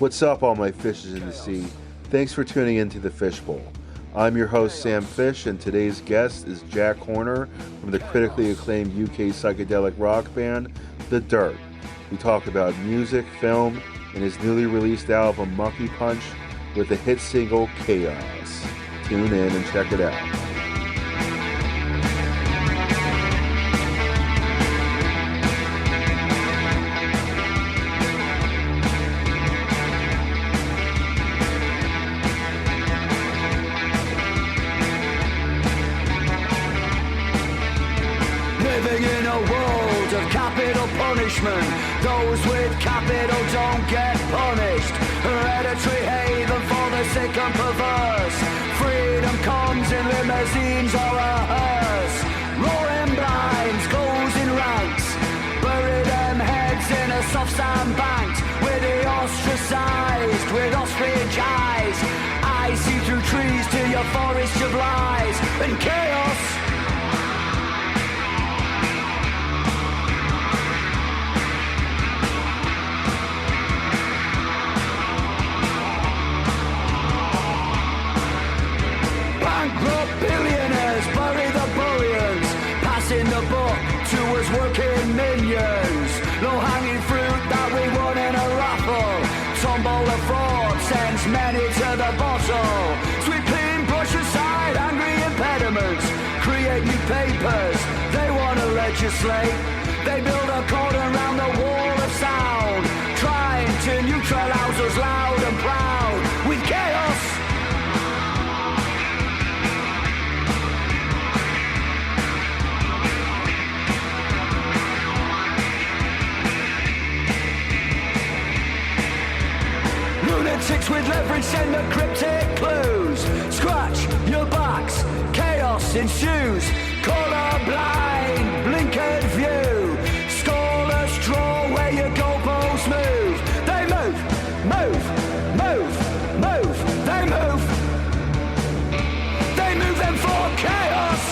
What's up, all my fishes in the sea? Thanks for tuning in to the Fishbowl. I'm your host, Sam Fish, and today's guest is Jack Horner from the critically acclaimed UK psychedelic rock band, The Dirt. We talk about music, film, and his newly released album, Monkey Punch, with the hit single, Chaos. Tune in and check it out. Those with capital don't get punished. Hereditary haven for the sick and perverse. Freedom comes in limousines or a hearse. Roaring blinds goes in ranks. Bury them heads in a soft sand bank. With the ostracized, with ostrich eyes. I see through trees to your forest of lies. And chaos. Billionaires bury the bullions, passing the buck to us working minions. Low-hanging fruit that we won in a raffle. Tombola fraud sends many to the bottle. Sweep clean, brush aside angry impediments. Create new papers, they want to legislate. They build a cordon round the wall of sound, trying to neutralize us loud and proud with chaos. Lunatics with leverage send the cryptic clues. Scratch your backs, chaos ensues. Colorblind, blinkered view. Scoreless draw where your goalposts move. They move, move, move, move. They move. They move them for chaos.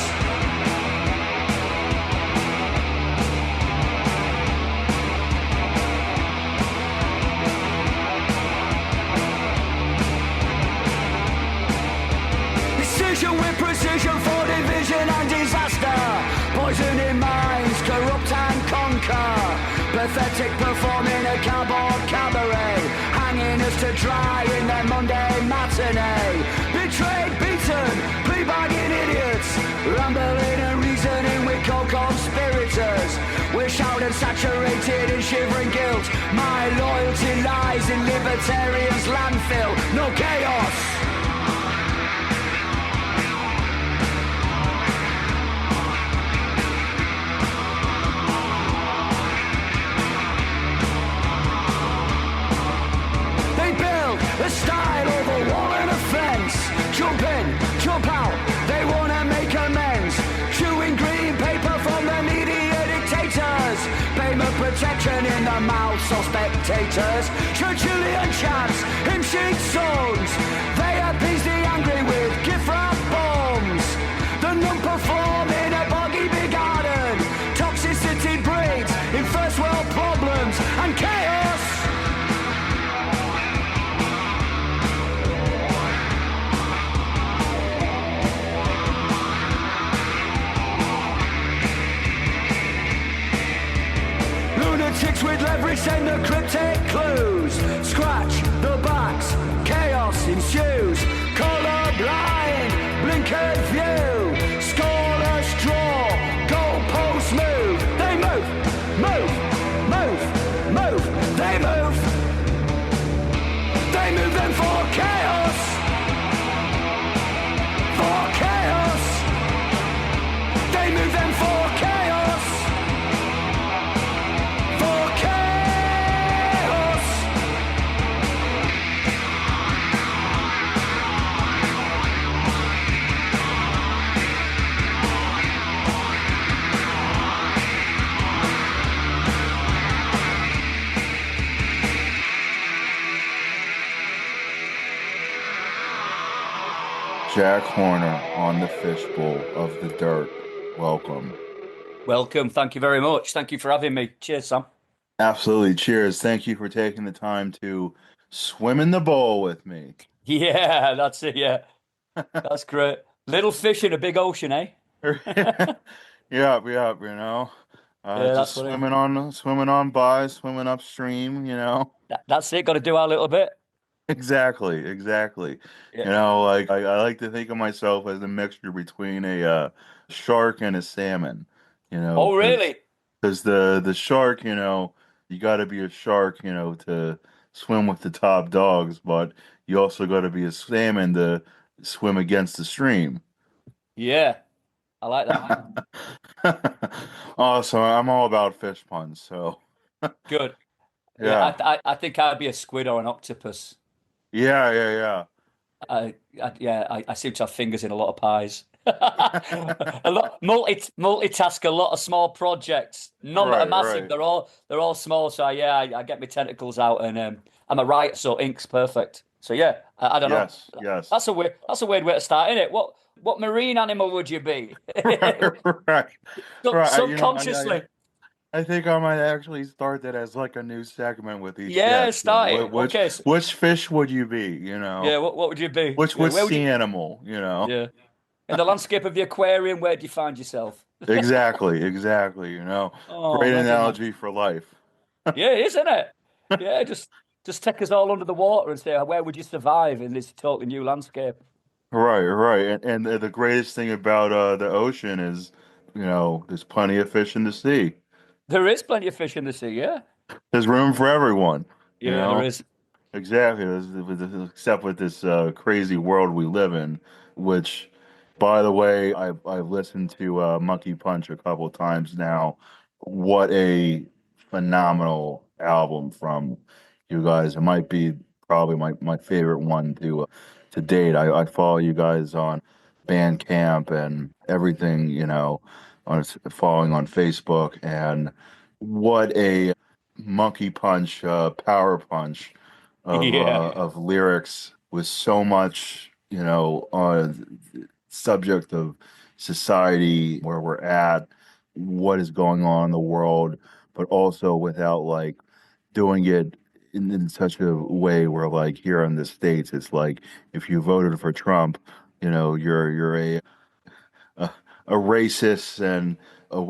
With precision for division and disaster. Poisoning minds, corrupt and conquer. Pathetic performing a cardboard cabaret. Hanging us to dry in their Monday matinee. Betrayed, beaten, plea-bargaining idiots. Rambling and reasoning with cold conspirators. We're shouted, saturated in shivering guilt. My loyalty lies in libertarians' landfill. No chaos. A style over wall and a fence. Jump in, jump out, they wanna make amends. Chewing green paper from the media dictators. Payment protection in the mouths of spectators. Churchillian chants, hymn-sheet songs. They appease the angry with gift-wrap bombs. The non-perform in a boggy big garden. Toxicity breeds in first world problems and chaos. Lunatics with leverage send the cryptic clues. Scratch the backs, chaos ensues. Colorblind, blinkered view. Scoreless draw, goalposts move. They move, move, move, move. They move. They move them for chaos. For chaos. They move them for chaos. Jack Horner on the Fishbowl of The Dirt. Welcome. Welcome. Thank you very much. Thank you for having me. Cheers, Sam. Absolutely. Cheers. Thank you for taking the time to swim in the bowl with me. Yeah, that's it. Yeah, that's great. Little fish in a big ocean, eh? Yeah, yeah, you know. Yeah, Just that's what swimming on by, swimming upstream, you know. that's it. Got to do our little bit. Exactly, exactly. Yeah. Like I like to think of myself as a mixture between a shark and a salmon, Oh, because really? the shark, you got to be a shark, to swim with the top dogs, but you also got to be a salmon to swim against the stream. Yeah, I like that. Oh, so I'm all about fish puns, so Good. Yeah, yeah. I think I'd be a squid or an octopus. Yeah, yeah, I seem to have fingers in a lot of pies. A lot multitask a lot of small projects. None that are Right, massive. right. They're all small. So yeah, I get my tentacles out, and I'm a writer, so ink's perfect. So yeah, I don't know. Yes, yes. That's a weird way to start, isn't it? What marine animal would you be? Right, right, right. Subconsciously. I think I might actually start that as like a new segment with each Yeah, guest. start it. Which Okay. which fish would you be? Yeah, what would you be? Which Yeah, which where would you? sea animal? Yeah, in the landscape of the aquarium, where do you find yourself? Exactly, exactly. Oh, Great imagine that. analogy for life. Yeah, isn't it? Yeah, just take us all under the water and say, where would you survive in this totally new landscape? Right, right. And the greatest thing about the ocean is, there's plenty of fish in the sea. There is plenty of fish in the sea, yeah. There's room for everyone, you Yeah, there know? is. Exactly. Except with this crazy world we live in, which, by the way, I've listened to Monkey Punch a couple of times now. What a phenomenal album from you guys. It might be probably my favorite one to date. I follow you guys on Bandcamp and everything, following on Facebook, and what a Monkey Punch, power punch Yeah, of lyrics with so much, on the subject of society, where we're at, what is going on in the world, but also without like doing it in such a way where like here in the States, it's like if you voted for Trump, you're a, a racist and a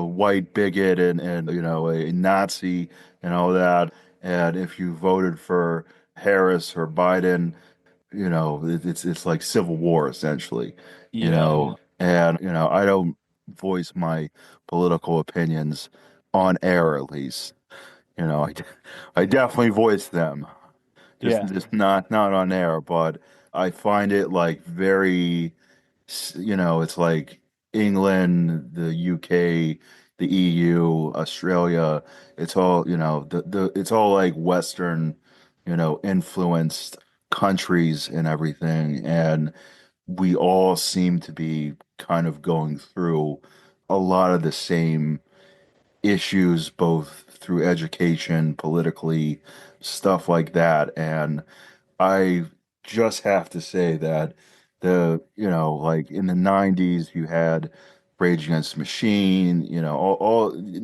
white bigot and a Nazi and all that. And if you voted for Harris or Biden, it's like civil war essentially, yeah, And I don't voice my political opinions on air, at least. I definitely voice them, just yeah, just not on air. But I find it like very it's like England, the UK, the EU, Australia. It's all, it's all like Western, influenced countries and everything. And we all seem to be kind of going through a lot of the same issues, both through education, politically, stuff like that. And I just have to say that like in the 90s, you had Rage Against the Machine,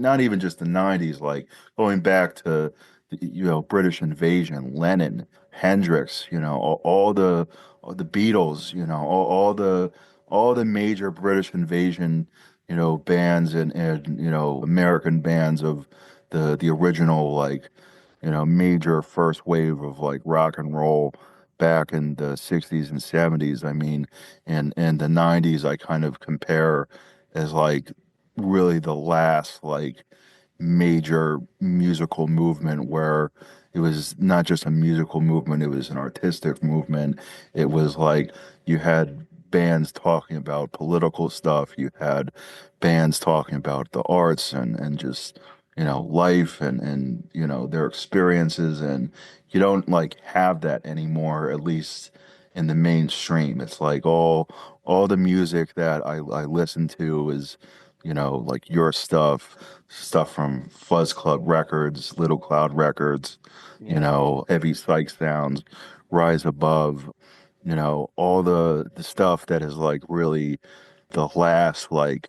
not even just the 90s, like going back to, British Invasion, Lennon, Hendrix, all the Beatles, all the major British Invasion, bands and, American bands of the original, like, major first wave of like rock and roll back in the 60s and 70s. I mean, and the 90s I kind of compare as like really the last like major musical movement where it was not just a musical movement, it was an artistic movement. It was like you had bands talking about political stuff, you had bands talking about the arts and just life and their experiences, and you don't like have that anymore, at least in the mainstream. It's like all the music that I listen to is like your stuff from Fuzz Club Records, Little Cloud Records, yeah, Heavy Psych Sounds, Rise Above, all the stuff that is like really the last like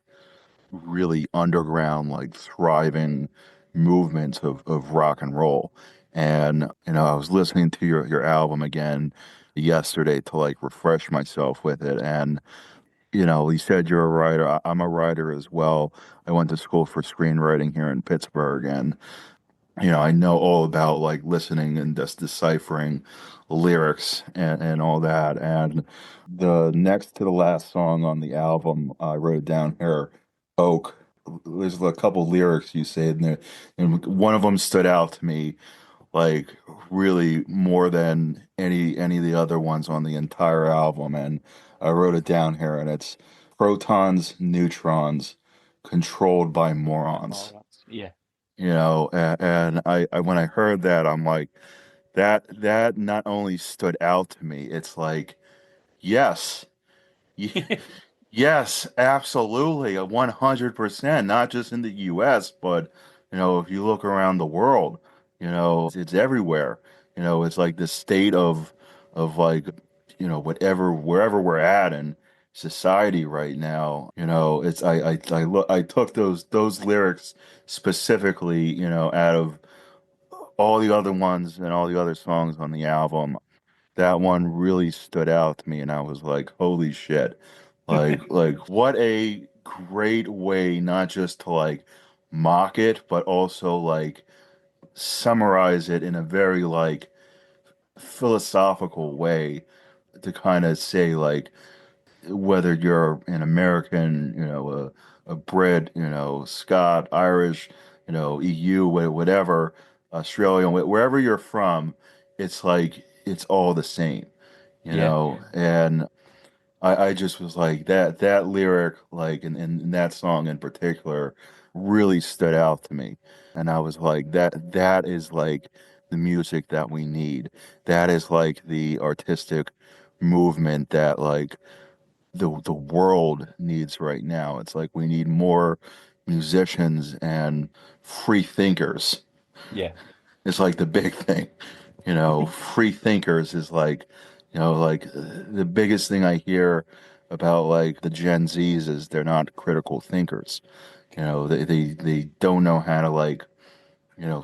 really underground, like thriving movements of rock and roll. And, I was listening to your album again yesterday to like refresh myself with it. And, you said you're a writer. I'm a writer as well. I went to school for screenwriting here in Pittsburgh, and I know all about like listening and just deciphering lyrics and all that. And the next to the last song on the album, I wrote it down here, Oak. There's a couple lyrics you say in there, and one of them stood out to me like really more than any of the other ones on the entire album. And I wrote it down here, and it's protons, neutrons, controlled by morons. Morons. Yeah. And I when I heard that, I'm like, that not only stood out to me, it's like, yes, y- yes, absolutely, 100%, not just in the US, but if you look around the world, it's everywhere. It's like the state of like, whatever wherever we're at in society right now, it's I took those lyrics specifically, out of all the other ones and all the other songs on the album. That one really stood out to me, and I was like, holy shit. Like what a great way not just to like mock it, but also like summarize it in a very like philosophical way to kind of say like whether you're an American, a Brit, Scot, Irish, EU, whatever, Australia, wherever you're from, it's like it's all the same, Yeah. and I just was like that lyric, like in that song in particular, really stood out to me. And I was like, that is like the music that we need. That is like the artistic movement that like the world needs right now. It's like we need more musicians and free thinkers. Yeah. It's like the big thing. Free thinkers is like the biggest thing I hear about like the Gen Zs is they're not critical thinkers. They don't know how to like,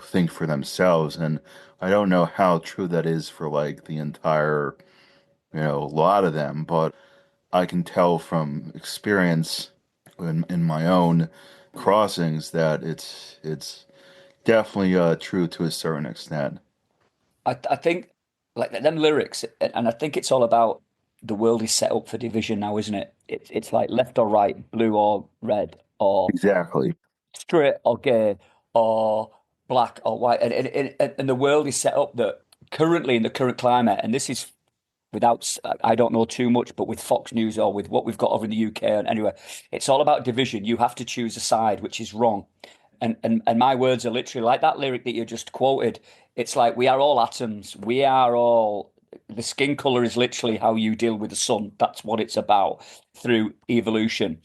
think for themselves. And I don't know how true that is for like the entire, lot of them, but I can tell from experience in my own crossings that it's definitely true to a certain extent. I think like them lyrics, and I think it's all about the world is set up for division now, isn't it? It's like left or right, blue or red, or Exactly. straight or gay, or black or white, and the world is set up that currently in the current climate, and this is without I don't know too much, but with Fox News or with what we've got over in the UK and anyway, it's all about division. You have to choose a side, which is wrong. And my words are literally like that lyric that you just quoted. It's like we are all atoms. We are all the skin color is literally how you deal with the sun. That's what it's about through evolution.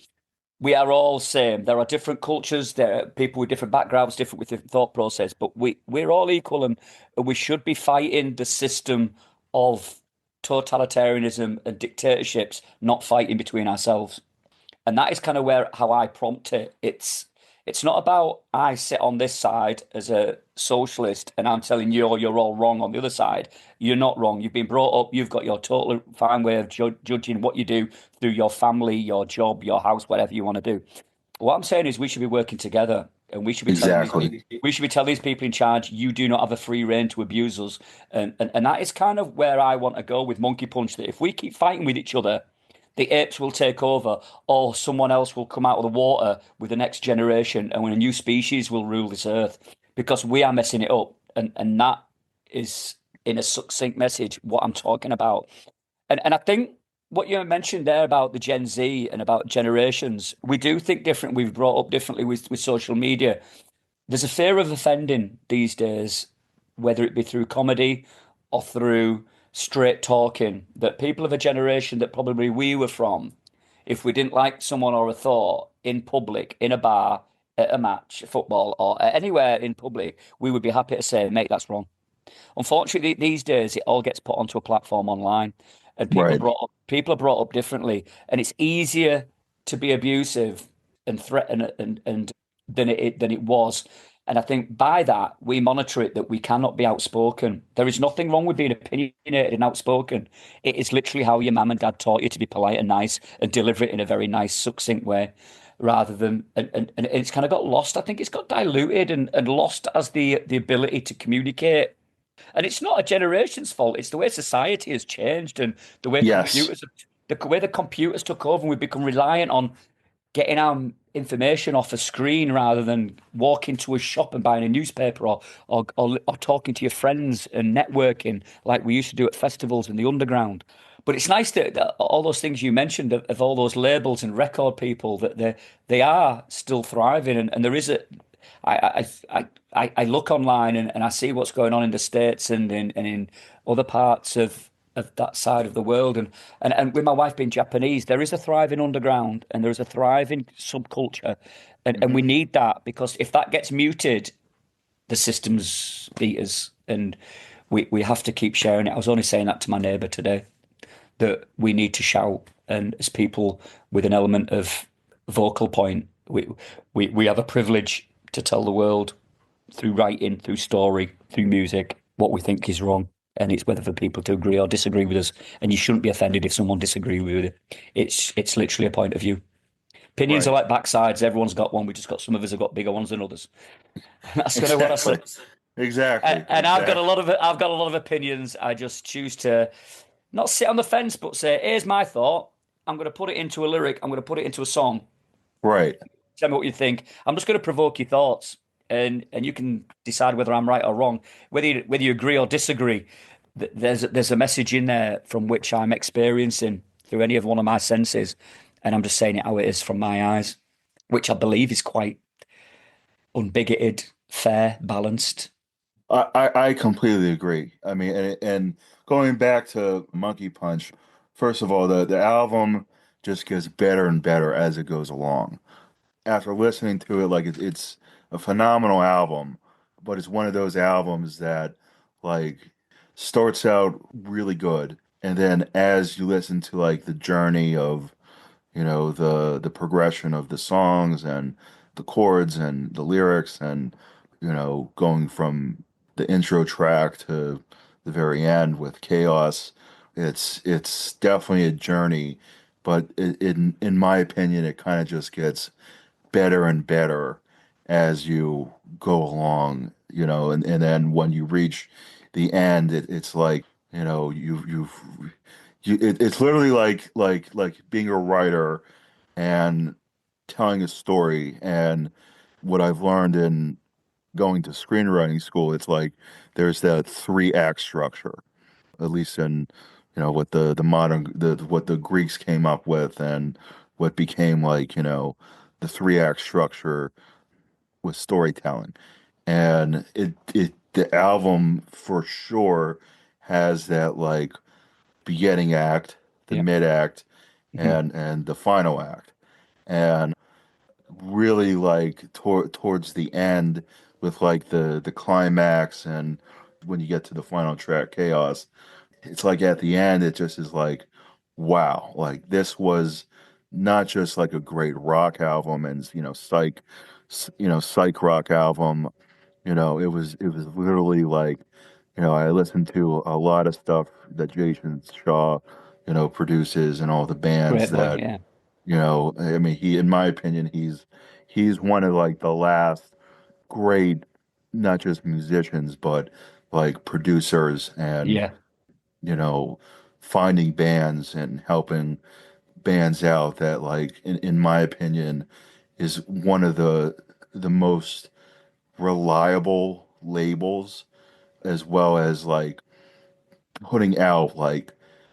We are all same. There are different cultures, there are people with different backgrounds, different with different thought process, but we're all equal and we should be fighting the system of totalitarianism and dictatorships, not fighting between ourselves. And that is kind of where how I prompt it. It's not about I sit on this side as a socialist and I'm telling you you're all wrong on the other side. You're not wrong. You've been brought up. You've got your totally fine way of judging what you do through your family, your job, your house, whatever you want to do. What I'm saying is we should be working together and we should be telling Exactly. we should be telling these people in charge you do not have a free rein to abuse us. And that is kind of where I want to go with Monkey Punch, that if we keep fighting with each other the apes will take over, or someone else will come out of the water with the next generation, and when a new species will rule this earth, because we are messing it up, and that is in a succinct message what I'm talking about. And I think what you mentioned there about the Gen Z and about generations, we do think different. We've brought up differently with social media. There's a fear of offending these days, whether it be through comedy or through straight talking, that people of a generation that probably we were from, if we didn't like someone or a thought in public, in a bar, at a match, football, or anywhere in public, we would be happy to say, mate, that's wrong. Unfortunately, these days it all gets put onto a platform online, and Right. people are brought up differently, and it's easier to be abusive and threaten and than it was And I think by that, we monitor it that we cannot be outspoken. There is nothing wrong with being opinionated and outspoken. It is literally how your mum and dad taught you to be polite and nice and deliver it in a very nice, succinct way, rather than, and it's kind of got lost. I think it's got diluted and lost as the ability to communicate. And it's not a generation's fault. It's the way society has changed and the way Yes. the computers took over and we've become reliant on getting our information off a screen rather than walking to a shop and buying a newspaper or talking to your friends and networking like we used to do at festivals in the underground. But it's nice that all those things you mentioned of all those labels and record people that they are still thriving and there is a I look online and I see what's going on in the States and in other parts of that side of the world. And with my wife being Japanese, there is a thriving underground and there is a thriving subculture. And we need that because if that gets muted, the system's beat us. And we have to keep sharing it. I was only saying that to my neighbour today, that we need to shout. And as people with an element of vocal point, we have a privilege to tell the world through writing, through story, through music, what we think is wrong. And it's whether for people to agree or disagree with us. And you shouldn't be offended if someone disagrees with it. It's literally a point of view. Opinions are Right. like backsides. Everyone's got one. We just got some of us have got bigger ones than others. That's kind of what I Exactly. say. Exactly. And I've got Exactly. a lot of opinions. I just choose to not sit on the fence, but say, here's my thought. I'm going to put it into a lyric. I'm going to put it into a song. Right. Tell me what you think. I'm just going to provoke your thoughts, and you can decide whether I'm right or wrong, whether you agree or disagree. There's a message in there from which I'm experiencing through any of one of my senses, and I'm just saying it how it is from my eyes, which I believe is quite unbigoted, fair, balanced. I completely agree. I mean, and going back to Monkey Punch, first of all, the album just gets better and better as it goes along. After listening to it, like it's a phenomenal album, but it's one of those albums that like starts out really good, and then as you listen to like the journey of the progression of the songs and the chords and the lyrics and going from the intro track to the very end with chaos, it's definitely a journey, but in my opinion it kind of just gets better and better as you go along, and then when you reach the end, it's like, it's literally like being a writer and telling a story. And what I've learned in going to screenwriting school, it's like there's that three act structure, at least in what the modern what the Greeks came up with and what became like the three act structure with storytelling. And the album for sure has that like beginning act, the Yeah. mid act, Mhm. and the final act. And really like towards the end with like the climax and when you get to the final track, Chaos, it's like at the end it just is like, wow, like this was not just like a great rock album and psych rock album. It was literally like, I listened to a lot of stuff that Jason Shaw, produces and all the bands Great boy. that, Yeah. I mean, in my opinion, he's one of like the last great, not just musicians, but like producers and, Yeah. you know, finding bands and helping bands out that like in my opinion is one of the most reliable labels, as well as like putting out like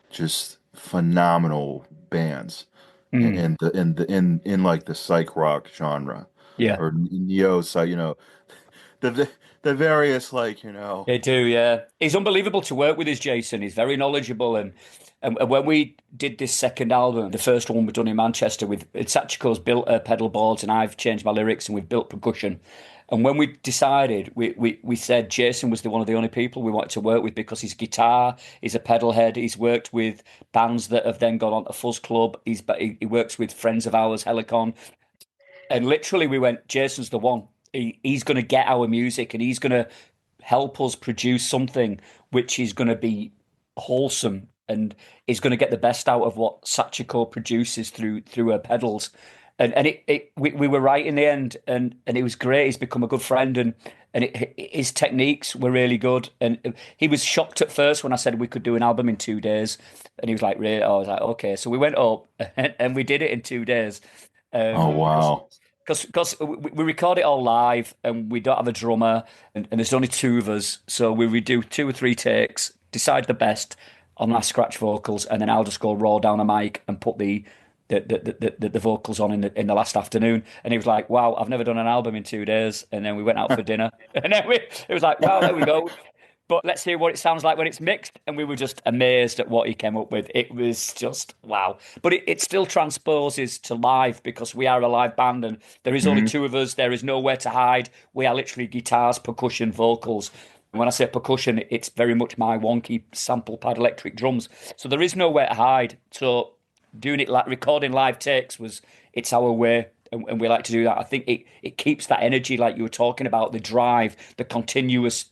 just phenomenal bands Mm. in like the psych rock genre Yeah. or neo psych, the the various like They do, yeah. He's unbelievable to work with, is Jason. He's very knowledgeable, and when we did this second album, the first one we done in Manchester with Sachiko's built pedal boards, and I've changed my lyrics, and we've built percussion. And when we decided, we said Jason was one of the only people we wanted to work with because his guitar, he's a pedal head. He's worked with bands that have then gone on to Fuzz Club. He works with friends of ours, Helicon. And literally, we went, Jason's the one. he's going to get our music and he's going to help us produce something which is going to be wholesome and is going to get the best out of what Sachiko produces through her pedals. And we were right in the end, and it was great. He's become a good friend, and his techniques were really good. And he was shocked at first when I said we could do an album in 2 days, and he was like, "Really?" I was like, "Okay." So we went up and we did it in 2 days. Oh, Because wow. because we record it all live and we don't have a drummer and there's only two of us, so we do 2 or 3 takes, decide the best on our scratch vocals, and then I'll just go raw down a mic and put the vocals on in the last afternoon. And he was like, "Wow, I've never done an album in 2 days." And then we went out for dinner, and then it was like, "Wow, there we go." But let's hear what it sounds like when it's mixed. And we were just amazed at what he came up with. It was just wow. But it still transposes to live because we are a live band and there is only Mhm. two of us. There is nowhere to hide. We are literally guitars, percussion, vocals. When I say percussion, it's very much my wonky sample pad electric drums. So there is nowhere to hide. So doing it like recording live takes it's our way. And we like to do that. I think it keeps that energy, like you were talking about, the drive, the continuous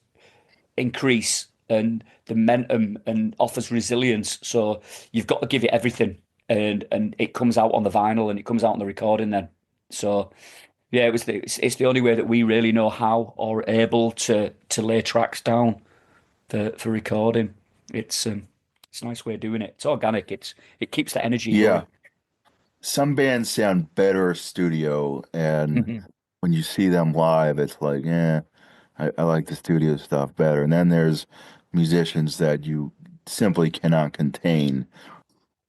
increase and the momentum and offers resilience. So you've got to give it everything, and it comes out on the vinyl and it comes out on the recording then. So yeah, it's the only way that we really know how or able to lay tracks down for recording. It's a nice way of doing it. It's organic. It keeps the energy Yeah. going. Some bands sound better studio, and when you see them live, it's like, I like the studio stuff better. And then there's musicians that you simply cannot contain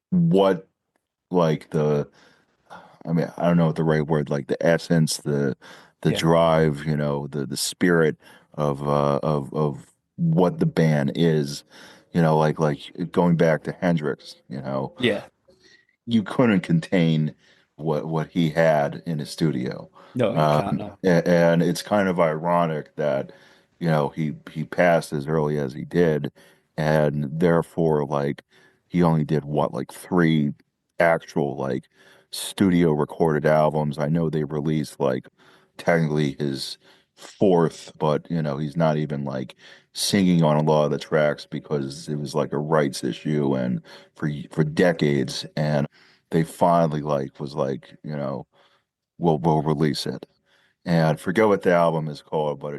what, like I mean, I don't know what the right word, like the essence, the Yeah, drive, the spirit of what the band is, like going back to Hendrix, yeah. you couldn't contain what he had in his studio. No, you can't. No. And it's kind of ironic that, he passed as early as he did, and therefore, like, he only did what, like three actual, like, studio recorded albums. I know they released, like, technically his fourth, but he's not even like singing on a lot of the tracks because it was like a rights issue and for decades. And they finally like was like, we'll release it. And I forget what the album is called, but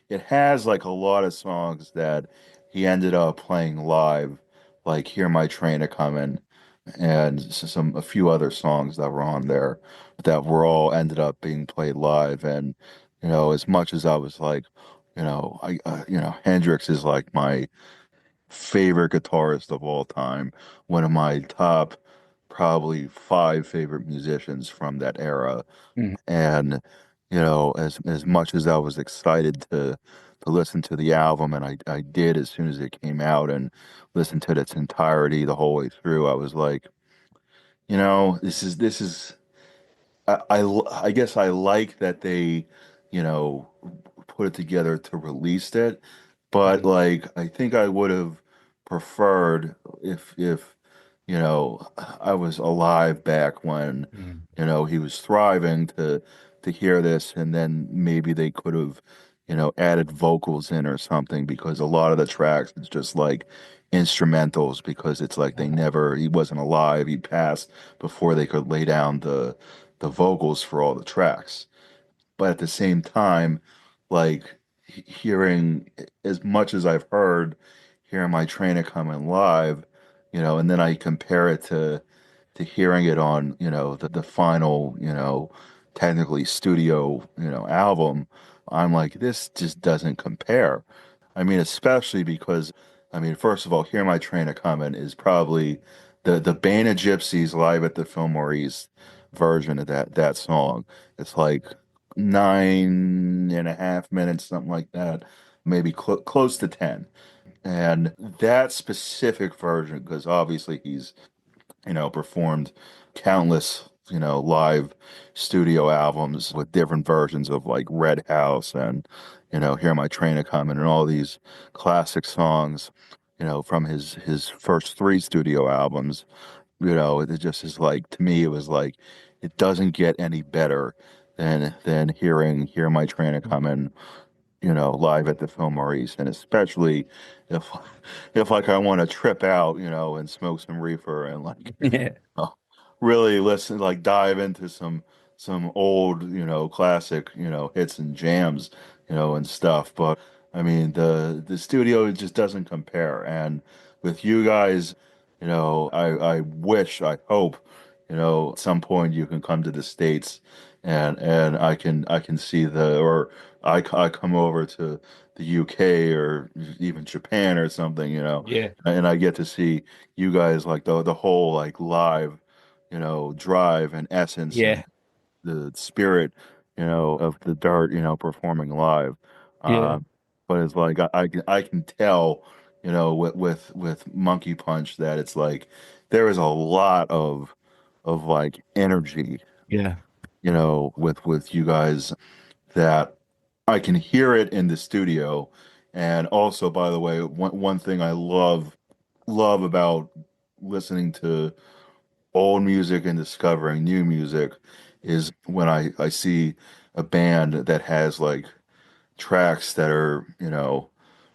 it has like a lot of songs that he ended up playing live, like "Hear My Train a Comin'" and a few other songs that were on there that were all ended up being played live. And as much as I was like, Hendrix is like my favorite guitarist of all time, one of my top probably five favorite musicians from that era. Mhm. And as much as I was excited to listen to the album, and I did as soon as it came out and listened to its entirety the whole way through, I was like, this is I guess I like that they, you know, put it together to release it, but Mhm. like I think I would have preferred if I was alive back when Mhm. he was thriving to hear this, and then maybe they could have added vocals in or something, because a lot of the tracks it's just like instrumentals, because it's like he wasn't alive, he passed before they could lay down the vocals for all the tracks. But at the same time, like hearing as much as I've hearing my trainer coming live, and then I compare it to hearing it on, the final, technically studio, album, I'm like, this just doesn't compare. I mean, especially because, I mean, first of all, Hear My Train a Comin' is probably the Bane of Gypsies live at the Fillmore East version of that song. It's like 9.5 minutes, something like that, maybe close to 10. And that specific version, because obviously he's performed countless, live studio albums with different versions of like Red House and, Hear My Train a Comin' and all these classic songs, from his first three studio albums. It just is like, to me, it was like, it doesn't get any better than hear my trainer come in, live at the Film Maurice, and especially if if like I want to trip out, and smoke some reefer and like Yeah. uh, really listen, like dive into some old, classic, hits and jams, and stuff. But I mean, the studio it just doesn't compare. And with you guys, I wish, I hope, at some point you can come to the States and I can see or I come over to the UK or even Japan or something, Yeah. and I get to see you guys like the whole like live, drive and essence and Yeah. the spirit, of the Dart, performing live. Yeah. Uh, but it's like I can tell, with Monkey Punch that it's like there is a lot of like energy, Yeah. with you guys that I can hear it in the studio. And also, by the way, one thing I love about listening to old music and discovering new music is when I see a band that has like tracks that are,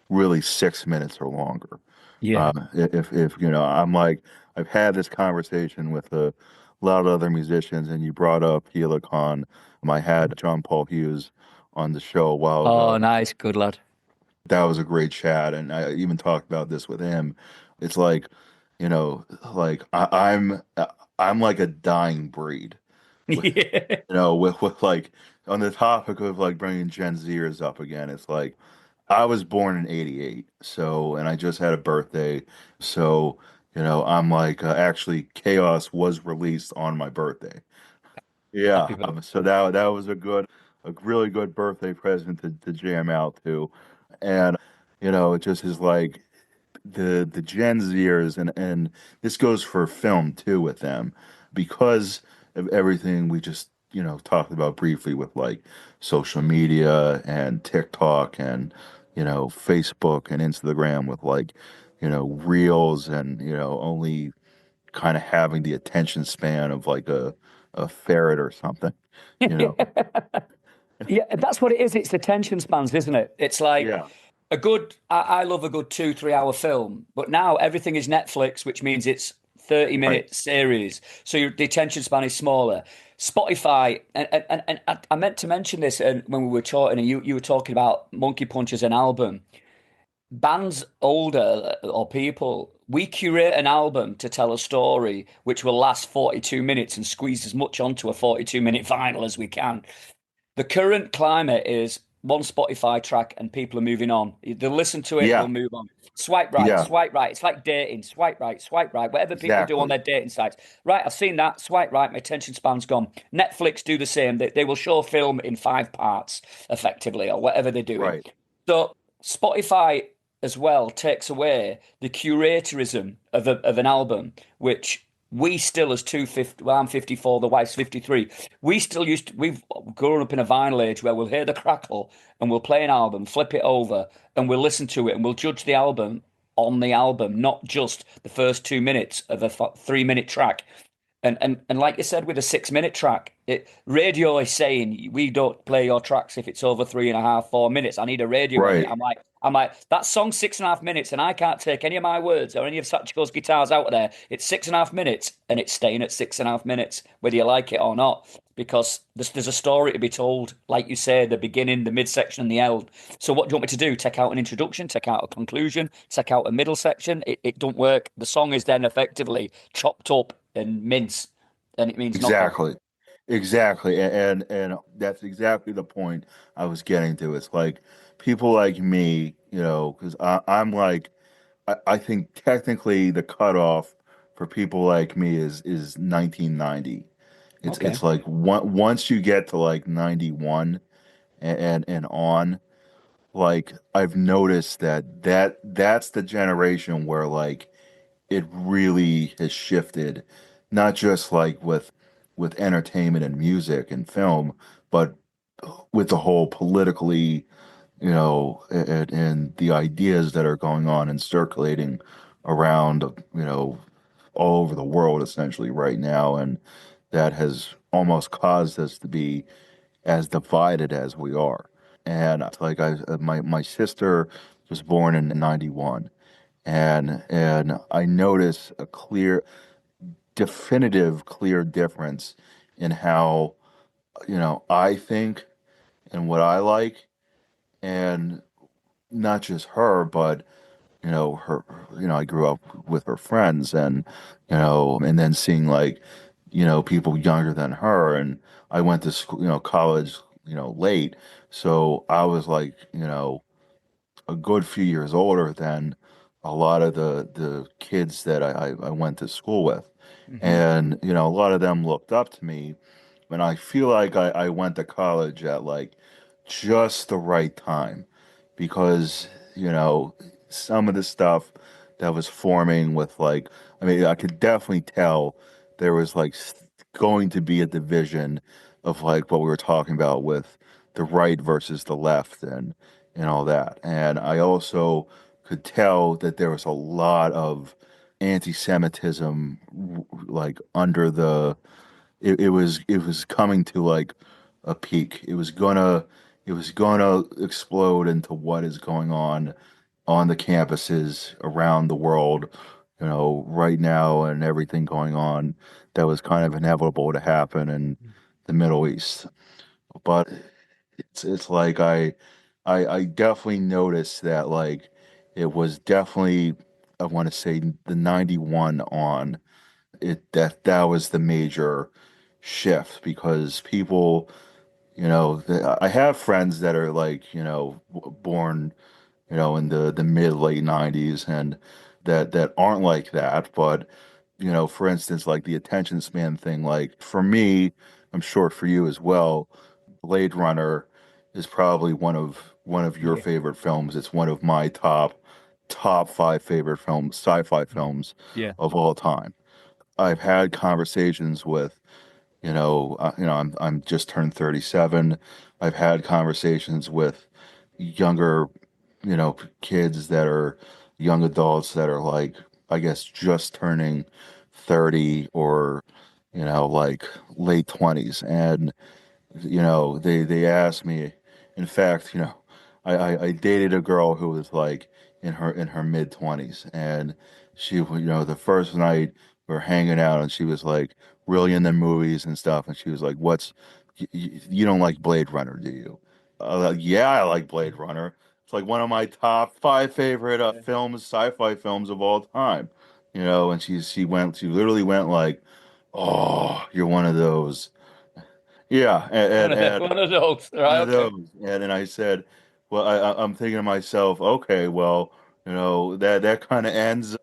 really 6 minutes or longer. Yeah. If I'm like I've had this conversation with a lot of other musicians, and you brought up Helicon. I had John Paul Hughes on the show a while Oh, ago. nice. Good lad. That was a great chat, and I even talked about this with him. It's like, like I'm like a dying breed, with, Yeah. with like on the topic of like bringing Gen Zers up again. It's like I was born in '88, so and I just had a birthday, so I'm like actually Chaos was released on my birthday. Yeah, Happy birthday. so that was a really good birthday present to jam out to, and it just is like the Gen Zers, and this goes for film too with them because of everything we just talked about briefly with like social media and TikTok and Facebook and Instagram with like reels and only kind of having the attention span of like a ferret or something, you know. Yeah, that's what it is. It's attention spans, isn't it? It's like Yeah, I love a good 2, 3 hour film, but now everything is Netflix, which means it's 30 right. minute series. So the attention span is smaller. Spotify, and I meant to mention this when we were talking, and you were talking about Monkey Punch as an album. Bands older or people, we curate an album to tell a story which will last 42 minutes and squeeze as much onto a 42-minute vinyl as we can. The current climate is one Spotify track and people are moving on. They'll listen to it, they'll Yeah, move on. Swipe right, yeah, swipe right. It's like dating. Swipe right, swipe right. Whatever people do on exactly. their dating sites. Right, I've seen that. Swipe right, my attention span's gone. Netflix do the same. They will show a film in 5 parts, effectively, or whatever they're doing. Right. So Spotify as well takes away the curatorism of an album, which we still as 250, well, I'm 54, the wife's 53. We still we've grown up in a vinyl age where we'll hear the crackle and we'll play an album, flip it over, and we'll listen to it and we'll judge the album on the album, not just the first 2 minutes of a 3 minute track. And like you said, with a 6 minute track, radio is saying we don't play your tracks if it's over 3.5, 4 minutes. I need a radio edit. Right. I'm like, that song's 6.5 minutes, and I can't take any of my words or any of Sachiko's guitars out of there. It's 6.5 minutes, and it's staying at 6.5 minutes, whether you like it or not, because there's a story to be told, like you say, the beginning, the midsection, and the end. So what do you want me to do? Take out an introduction, take out a conclusion, take out a middle section? It don't work. The song is then effectively chopped up and mince, and it means nothing. Exactly. Exactly. And that's exactly the point I was getting to. It's like people like me, because I'm like I think technically the cutoff for people like me is 1990. It's Okay. like once you get to like 91 and on, like I've noticed that's the generation where like it really has shifted, not just like with entertainment and music and film, but with the whole politically, and the ideas that are going on and circulating around, all over the world essentially right now, and that has almost caused us to be as divided as we are. And it's like my sister was born in '91, and I notice a clear difference in how, I think and what I like, and not just her, but her, I grew up with her friends, and then seeing like, people younger than her, and I went to school, college, late. So I was like, a good few years older than a lot of the kids that I went to school with. Hmm. And, a lot of them looked up to me. And I feel like I went to college at like just the right time because, some of the stuff that was forming with like, I mean, I could definitely tell there was like going to be a division of like what we were talking about with the right versus the left and all that. And I also could tell that there was a lot of anti-Semitism like under it was coming to like a peak. It was gonna explode into what is going on the campuses around the world, right now, and everything going on that was kind of inevitable to happen in the Middle East. But it's like I definitely noticed that like it was definitely, I want to say, the '91 on it, that was the major shift because people, I have friends that are like, born, in the mid late '90s, and that aren't like that. But, for instance, like the attention span thing, like for me, I'm sure for you as well, Blade Runner is probably one of your Yeah. favorite films. It's one of my top five favorite films, sci-fi films Yeah. of all time. I've had conversations with, I'm just turned 37. I've had conversations with younger, kids that are young adults that are like, I guess, just turning 30, or, like late 20s. And, they asked me, in fact, I dated a girl who was like in her mid 20s, and she, the first night we were hanging out, and she was like really into movies and stuff, and she was like, you don't like Blade Runner, do you? I was like, yeah, I like Blade Runner. It's like one of my top five favorite Yeah. films, sci-fi films of all time. And she literally went like, oh, you're one of those. Yeah, One and, of the, and one of those. one Right. of Okay. those. And I said, well, I'm thinking to myself, okay, well, that kind of ends,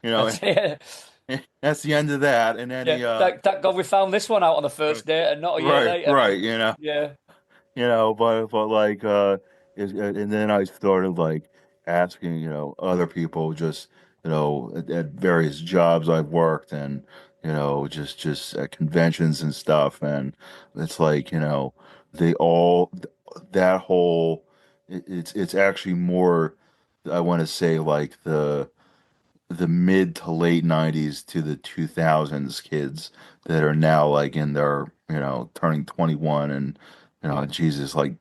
you know, That's it. that's the end of that. And then Yeah. he, Thank God we found this one out on the right, first date and not a year right, later. right, Yeah. but like, and then I started like asking, other people, just, at various jobs I've worked, and, just at conventions and stuff. And it's like, they all, that whole, it's actually more, I want to say, like the mid to late '90s to the 2000s kids that are now like in their, turning 21, and, Yeah. Jesus, like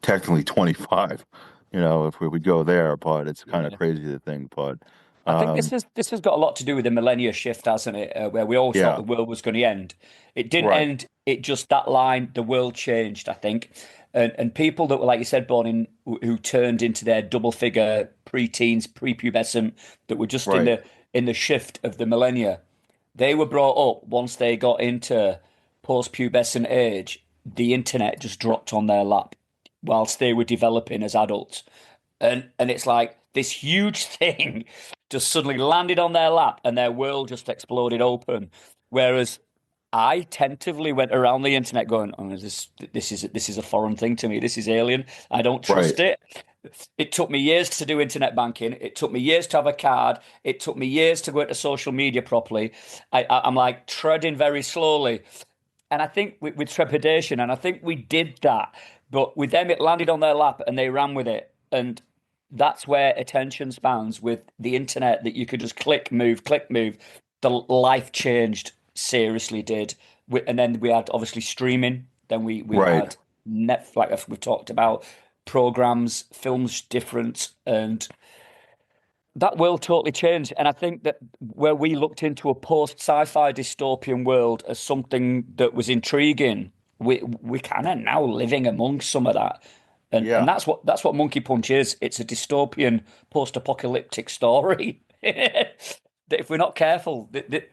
technically 25, if we would go there, but it's kind of Yeah. crazy to think. But I think this um, has this has got a lot to do with the millennia shift, hasn't it? Where we all thought yeah, the world was going to end. It didn't right, end. It just that line, the world changed, I think. And people that were, like you said, born in who turned into their double figure pre-teens, prepubescent, that were just in right, the shift of the millennia. They were brought up once they got into post-pubescent age. The internet just dropped on their lap whilst they were developing as adults, and it's like this huge thing just suddenly landed on their lap and their world just exploded open. Whereas I tentatively went around the internet going, "Oh, this is a foreign thing to me. This is alien. I don't right, trust it." It took me years to do internet banking. It took me years to have a card. It took me years to go into social media properly. I'm like treading very slowly, and I think with trepidation, and I think we did that. But with them, it landed on their lap and they ran with it. And that's where attention spans with the internet that you could just click, move. The life changed, seriously did. And then we had obviously streaming. Then we right, had Netflix, like we've talked about, programs, films different, and that world totally changed. And I think that where we looked into a post sci-fi dystopian world as something that was intriguing, we kind of now living amongst some of that. And Yeah, that's what Monkey Punch is. It's a dystopian post-apocalyptic story. That if we're not careful,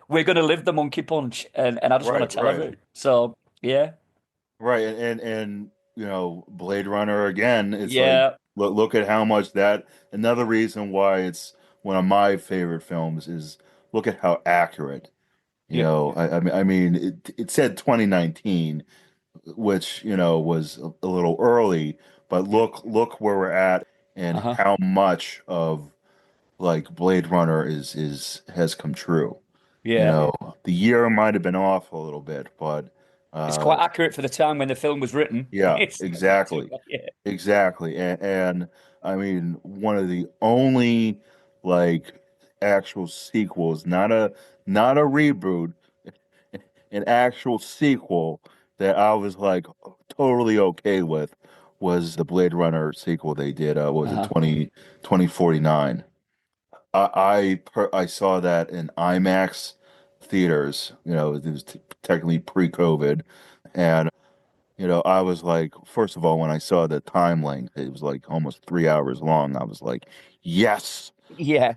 we're going to live the Monkey Punch, and I just want right, to tell right, everyone. So yeah, right. And Blade Runner again. It's like yeah, look at how much that. Another reason why it's one of my favorite films is look at how accurate. yeah, I mean, it said 2019, which was a little early, but look where we're at and uh-huh, how much of like Blade Runner is has come true. You yeah. know, the year might have been off a little bit, but It's uh, quite accurate for the time when the film was written. yeah, It's not too exactly, bad. Yeah. exactly, and I mean, one of the only like actual sequels, not a reboot, an actual sequel that I was like totally okay with was the Blade Runner sequel they did. Was it Uh-huh. 2049? I saw that in IMAX theaters. It was technically pre-COVID, and I was like, first of all, when I saw the time length, it was like almost 3 hours long. I was like, yes, Yeah.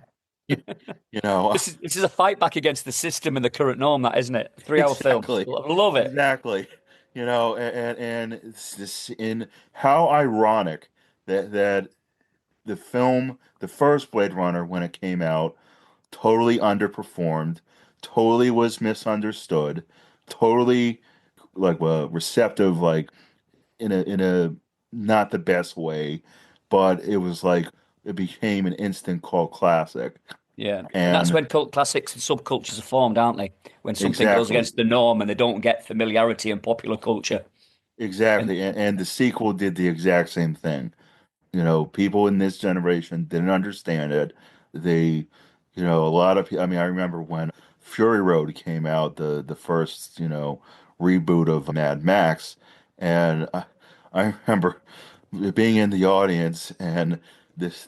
you know, This is a fight back against the system and the current norm, that isn't it? 3 hour film. exactly, Love it. exactly. And it's this in how ironic that the film, the first Blade Runner, when it came out, totally underperformed, totally was misunderstood, totally like receptive, like in a not the best way, but it was like it became an instant cult classic. Yeah. And that's And when cult classics and subcultures are formed, aren't they? When something goes exactly, against the norm and they don't get familiarity and popular culture. And exactly. And the sequel did the exact same thing. People in this generation didn't understand it. They, a lot of people. I mean, I remember when Fury Road came out, the first, reboot of Mad Max, and I remember being in the audience, and this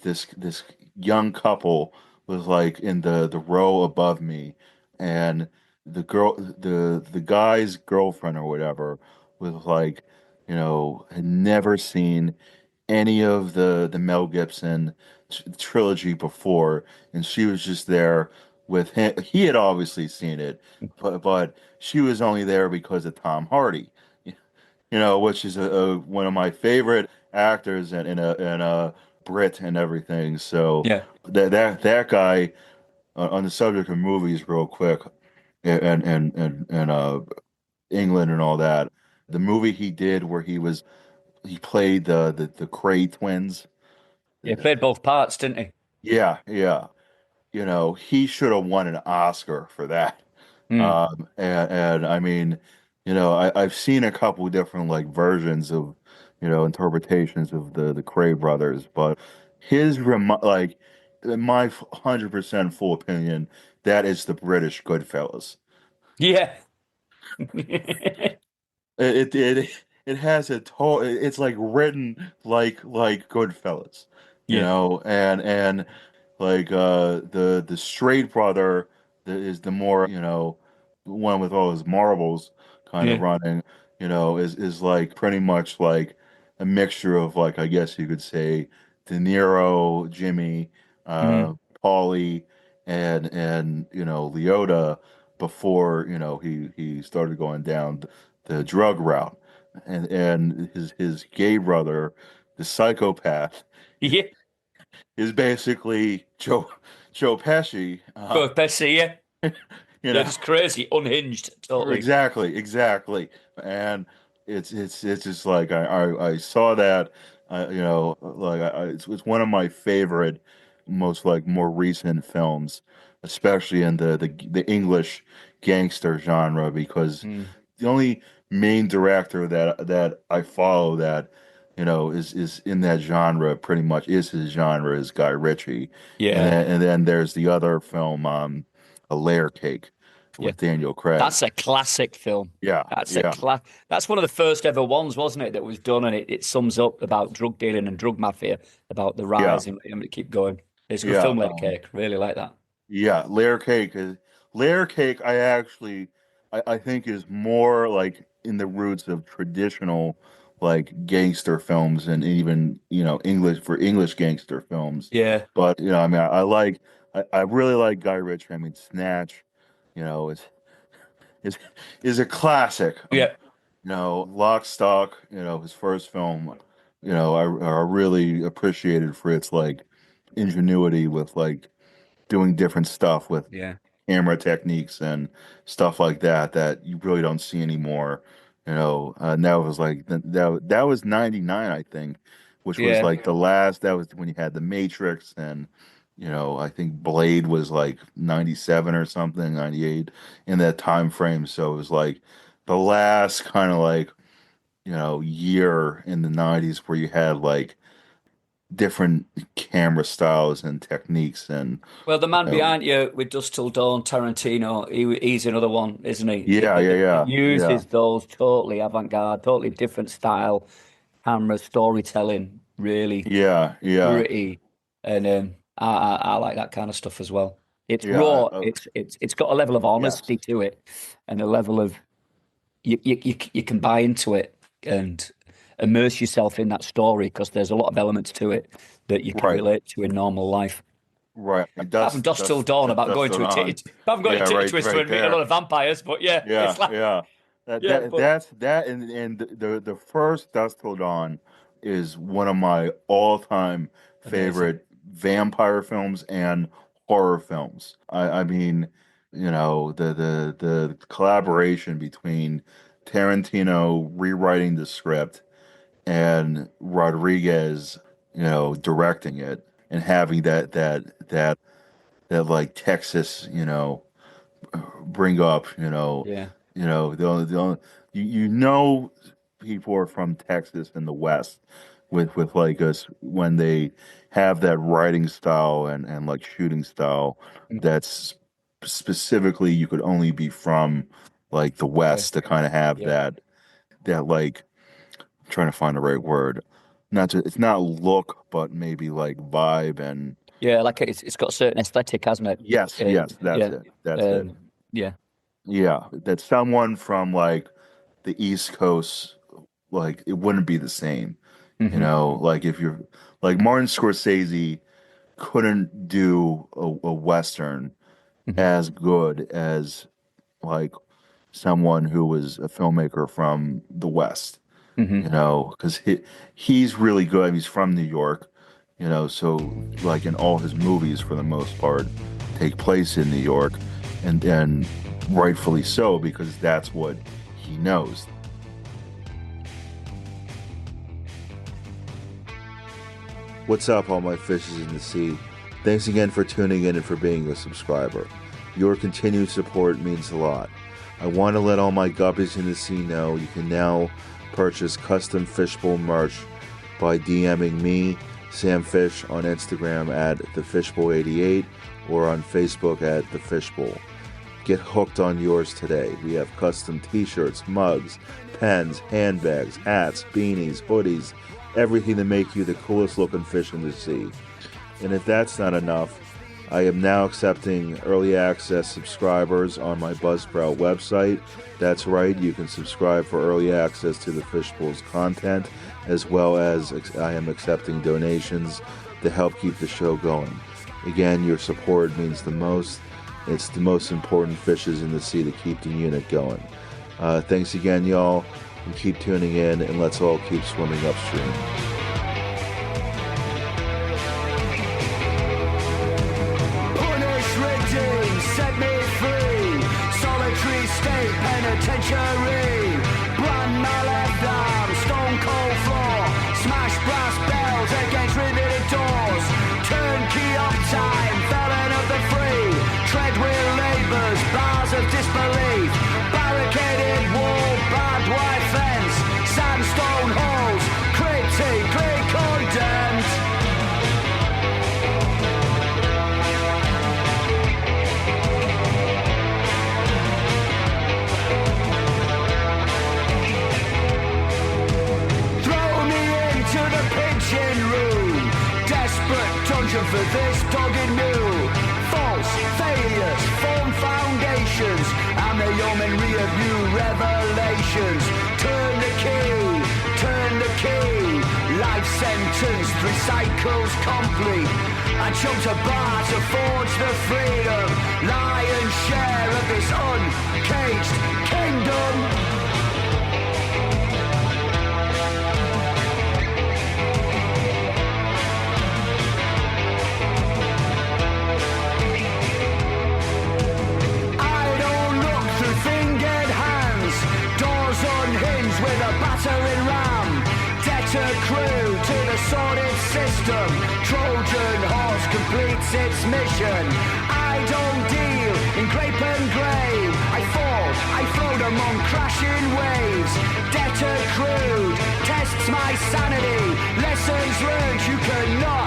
young couple was like in the row above me, and the guy's girlfriend or whatever was like, had never seen any of the Mel Gibson trilogy before, and she was just there with him. He had obviously seen it, but she was only there because of Tom Hardy, which is one of my favorite actors and a Brit and everything. So yeah. that guy on the subject of movies, real quick, and England and all that. The movie he did where he played the Cray twins. Yeah. Played both parts, didn't he? Yeah, yeah. He should have won an Oscar for that. Mm. And I mean, I've seen a couple different like versions of, interpretations of the Cray brothers, but like, in my 100% full opinion, that is the British Goodfellas. Yeah. It has a total. It's like written like Goodfellas, Yeah. and like the straight brother is the more one with all his marbles kind of Yeah. running, is like pretty much like a mixture of, like, I guess you could say, De Niro, Jimmy, Mm. uh, Paulie, and Leota before he started going down the drug route, and his gay brother, the psychopath, Yeah. is basically Joe Pesci. Both Bessie, yeah. You They're know, just crazy, unhinged, totally. exactly, exactly, and it's just like I saw that, like it's one of my favorite, most like more recent films, especially in the English gangster genre, because Mm. the only main director that I follow that is in that genre, pretty much is his genre, is Guy Ritchie, and Yeah. then there's the other film, A Layer Cake. with Daniel Craig. That's a classic film. Yeah, That's one of the first ever ones, wasn't it, that was done, and it sums up about drug dealing and drug mafia, about the rise and keep going. It's a good film, Layer Cake. Really like that. Yeah, Layer Cake I think is more like in the roots of traditional like gangster films and even English gangster films. Yeah. But I mean I really like Guy Ritchie. I mean Snatch, is a classic. Yeah. Lock, Stock, his first film, I really appreciated for its like ingenuity with like doing different stuff with camera techniques and stuff like that you really don't see anymore. And that was like that was 99, I think, which was like the last. That was when you had The Matrix, and I think Blade was like 97 or something, 98 in that time frame. So it was like the last kind of like year in the 90s where you had like different camera styles and techniques. And well, the man behind you with Dusk Till Dawn, Tarantino, he's another one, isn't he? Yeah. He uses those totally avant-garde, totally different style camera storytelling, really pretty. And I like that kind of stuff as well. It's raw. It's got a level of honesty to it, and a level of you can buy into it and immerse yourself in that story, because there's a lot of elements to it that you can relate to in normal life. Right. Having Dusk Till Dawn about going to a titty twister and meet a lot of vampires, but it's like, and the first Dusk Till Dawn is one of my all-time favorite vampire films and horror films. I mean, the collaboration between Tarantino rewriting the script and Rodriguez, directing it, and having that like Texas, bring up, people are from Texas and the West with like us when they have that writing style and like shooting style that's specifically you could only be from like the West to kind of have that like, I'm trying to find the right word. It's not look, but maybe like vibe and like it's got a certain aesthetic, hasn't it? Yes, that's it. That's it. Yeah. That someone from like the East Coast, like it wouldn't be the same. Like if you're like Martin Scorsese couldn't do a Western as good as like someone who was a filmmaker from the West. Because he's really good. He's from New York, so like in all his movies for the most part take place in New York, and rightfully so, because that's what he knows. What's up, all my fishes in the sea? Thanks again for tuning in and for being a subscriber. Your continued support means a lot. I want to let all my guppies in the sea know you can now purchase custom fishbowl merch by DMing me, Sam Fish, on Instagram at thefishbowl88 or on Facebook at thefishbowl. Get hooked on yours today. We have custom t-shirts, mugs, pens, handbags, hats, beanies, hoodies, everything to make you the coolest looking fish in the sea. And if that's not enough, I am now accepting early access subscribers on my Buzzsprout website. That's right, you can subscribe for early access to the Fishbowl's content, as well as I am accepting donations to help keep the show going. Again, your support means the most. It's the most important fishes in the sea to keep the unit going. Thanks again, y'all, and keep tuning in, and let's all keep swimming upstream. Set me free, solitary state penitentiary. Brand my left arm, stone cold floor. Smash brass bells against riveted doors. Turnkey of time, felon of the free. Treadwheel labours, bars of disbelief. Barricaded wall, barbed wire fence. Sandstone halls, critically condemned. in rear-view revelations. Turn the key, turn the key. Life sentence, 3 cycles complete. I jumped a bar to forge the freedom. Lion's share of this uncaged kingdom. With a battering ram, debtor crew to the sordid system. Trojan horse completes its mission. I don't deal in grape and grave. I fall, I float among crashing waves. Debtor crew tests my sanity. Lessons learned, you cannot